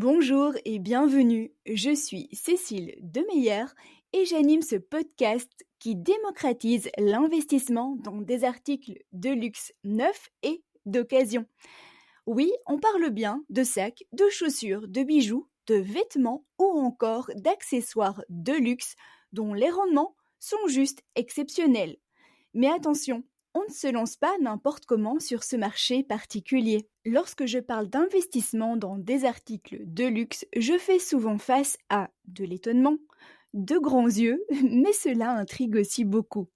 Bonjour et bienvenue, je suis Cécile Demeyer et j'anime ce podcast qui démocratise l'investissement dans des articles de luxe neufs et d'occasion. Oui, on parle bien de sacs, de chaussures, de bijoux, de vêtements ou encore d'accessoires de luxe dont les rendements sont juste exceptionnels. Mais attention, on ne se lance pas n'importe comment sur ce marché particulier. Lorsque je parle d'investissement dans des articles de luxe, je fais souvent face à de l'étonnement, de grands yeux, mais cela intrigue aussi beaucoup.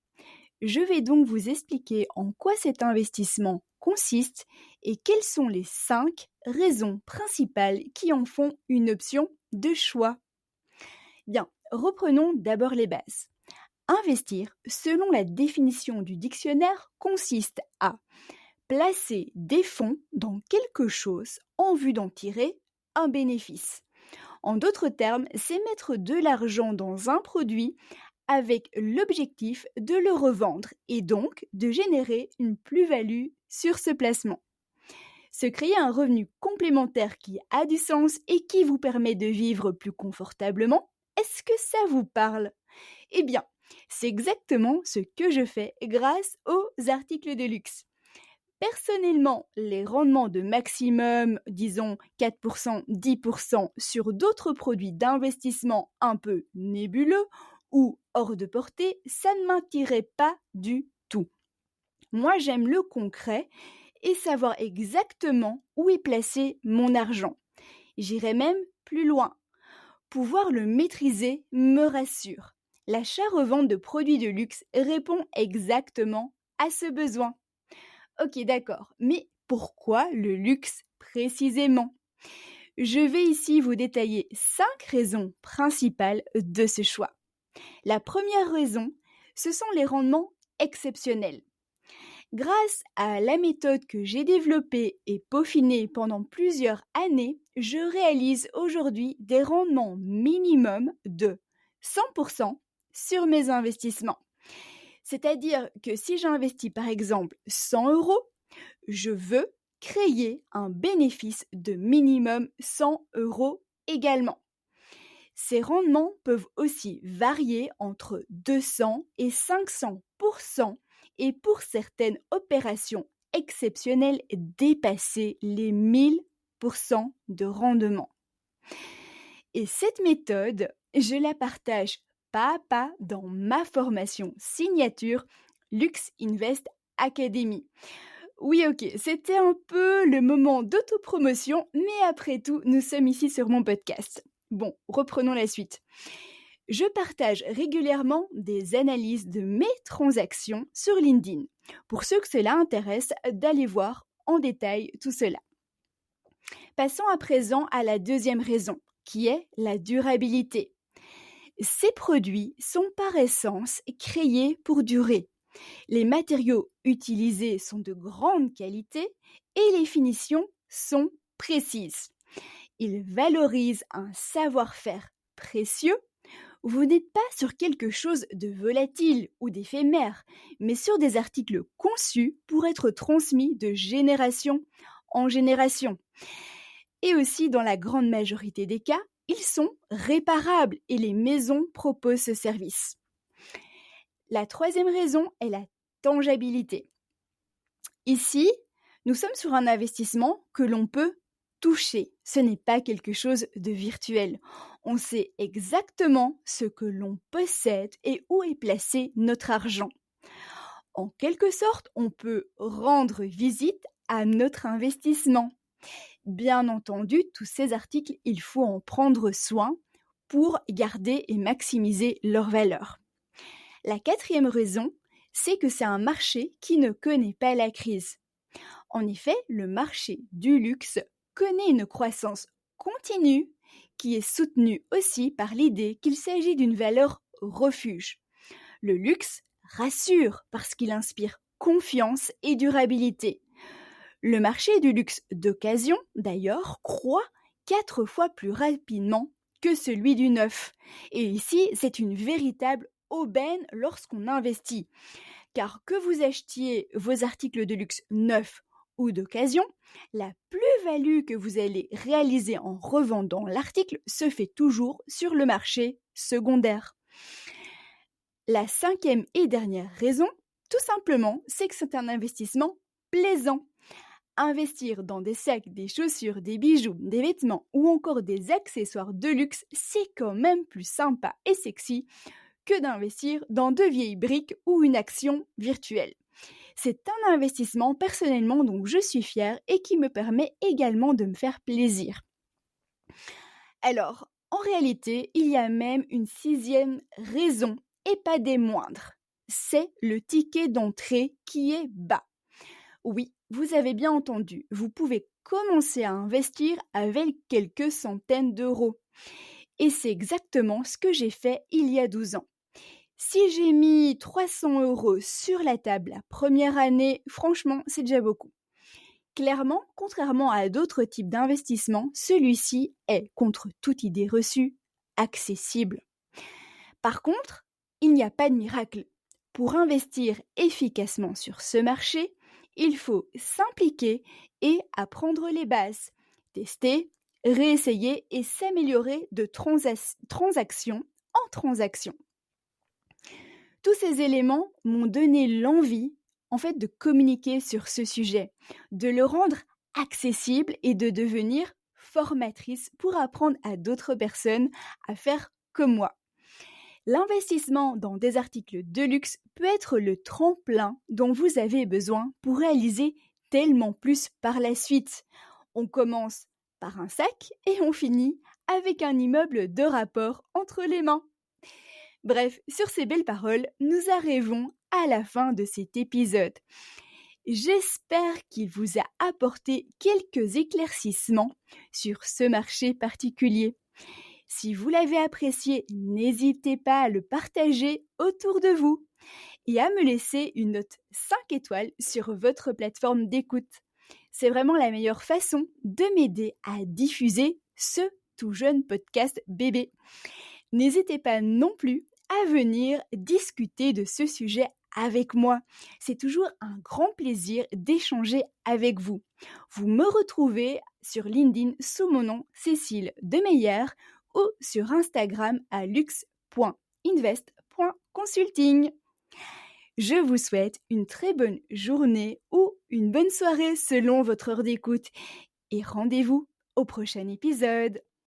Je vais donc vous expliquer en quoi cet investissement consiste et quelles sont les 5 raisons principales qui en font une option de choix. Bien, reprenons d'abord les bases. Investir, selon la définition du dictionnaire, consiste à placer des fonds dans quelque chose en vue d'en tirer un bénéfice. En d'autres termes, c'est mettre de l'argent dans un produit avec l'objectif de le revendre et donc de générer une plus-value sur ce placement. Se créer un revenu complémentaire qui a du sens et qui vous permet de vivre plus confortablement, est-ce que ça vous parle ? Eh bien, c'est exactement ce que je fais grâce aux articles de luxe. Personnellement, les rendements de maximum, disons 4%, 10% sur d'autres produits d'investissement un peu nébuleux ou hors de portée, ça ne m'attirait pas du tout. Moi, j'aime le concret et savoir exactement où est placé mon argent. J'irai même plus loin. Pouvoir le maîtriser me rassure. L'achat-revente de produits de luxe répond exactement à ce besoin. Ok, d'accord, mais pourquoi le luxe précisément ? Je vais ici vous détailler 5 raisons principales de ce choix. La première raison, ce sont les rendements exceptionnels. Grâce à la méthode que j'ai développée et peaufinée pendant plusieurs années, je réalise aujourd'hui des rendements minimums de 100% sur mes investissements. C'est-à-dire que si j'investis par exemple 100 euros, je veux créer un bénéfice de minimum 100 euros également. Ces rendements peuvent aussi varier entre 200 et 500% et pour certaines opérations exceptionnelles dépasser les 1000% de rendement. Et cette méthode, je la partage pas à pas dans ma formation signature Lux Invest Academy. Oui, ok, c'était un peu le moment d'autopromotion, mais après tout, nous sommes ici sur mon podcast. Bon, reprenons la suite. Je partage régulièrement des analyses de mes transactions sur LinkedIn. Pour ceux que cela intéresse, d'aller voir en détail tout cela. Passons à présent à la deuxième raison, qui est la durabilité. Ces produits sont par essence créés pour durer. Les matériaux utilisés sont de grande qualité et les finitions sont précises. Ils valorisent un savoir-faire précieux. Vous n'êtes pas sur quelque chose de volatile ou d'éphémère, mais sur des articles conçus pour être transmis de génération en génération. Et aussi, dans la grande majorité des cas, ils sont réparables et les maisons proposent ce service. La troisième raison est la tangibilité. Ici, nous sommes sur un investissement que l'on peut toucher. Ce n'est pas quelque chose de virtuel. On sait exactement ce que l'on possède et où est placé notre argent. En quelque sorte, on peut rendre visite à notre investissement. Bien entendu, tous ces articles, il faut en prendre soin pour garder et maximiser leur valeur. La quatrième raison, c'est que c'est un marché qui ne connaît pas la crise. En effet, le marché du luxe connaît une croissance continue qui est soutenue aussi par l'idée qu'il s'agit d'une valeur refuge. Le luxe rassure parce qu'il inspire confiance et durabilité. Le marché du luxe d'occasion, d'ailleurs, croît 4 fois plus rapidement que celui du neuf. Et ici, c'est une véritable aubaine lorsqu'on investit. Car que vous achetiez vos articles de luxe neufs ou d'occasion, la plus-value que vous allez réaliser en revendant l'article se fait toujours sur le marché secondaire. La cinquième et dernière raison, tout simplement, c'est que c'est un investissement plaisant. Investir dans des sacs, des chaussures, des bijoux, des vêtements ou encore des accessoires de luxe, c'est quand même plus sympa et sexy que d'investir dans de vieilles briques ou une action virtuelle. C'est un investissement personnellement dont je suis fière et qui me permet également de me faire plaisir. Alors, en réalité, il y a même une sixième raison, et pas des moindres. C'est le ticket d'entrée qui est bas. Oui, vous avez bien entendu, vous pouvez commencer à investir avec quelques centaines d'euros. Et c'est exactement ce que j'ai fait il y a 12 ans. Si j'ai mis 300 euros sur la table la première année, franchement, c'est déjà beaucoup. Clairement, contrairement à d'autres types d'investissements, celui-ci est, contre toute idée reçue, accessible. Par contre, il n'y a pas de miracle. Pour investir efficacement sur ce marché, il faut s'impliquer et apprendre les bases, tester, réessayer et s'améliorer de transaction en transaction. Tous ces éléments m'ont donné l'envie, en fait, de communiquer sur ce sujet, de le rendre accessible et de devenir formatrice pour apprendre à d'autres personnes à faire comme moi. L'investissement dans des articles de luxe peut être le tremplin dont vous avez besoin pour réaliser tellement plus par la suite. On commence par un sac et on finit avec un immeuble de rapport entre les mains. Bref, sur ces belles paroles, nous arrivons à la fin de cet épisode. J'espère qu'il vous a apporté quelques éclaircissements sur ce marché particulier. Si vous l'avez apprécié, n'hésitez pas à le partager autour de vous et à me laisser une note 5 étoiles sur votre plateforme d'écoute. C'est vraiment la meilleure façon de m'aider à diffuser ce tout jeune podcast bébé. N'hésitez pas non plus à venir discuter de ce sujet avec moi. C'est toujours un grand plaisir d'échanger avec vous. Vous me retrouvez sur LinkedIn sous mon nom Cécile Demeyer ou sur Instagram à lux.invest.consulting. Je vous souhaite une très bonne journée ou une bonne soirée selon votre heure d'écoute et rendez-vous au prochain épisode.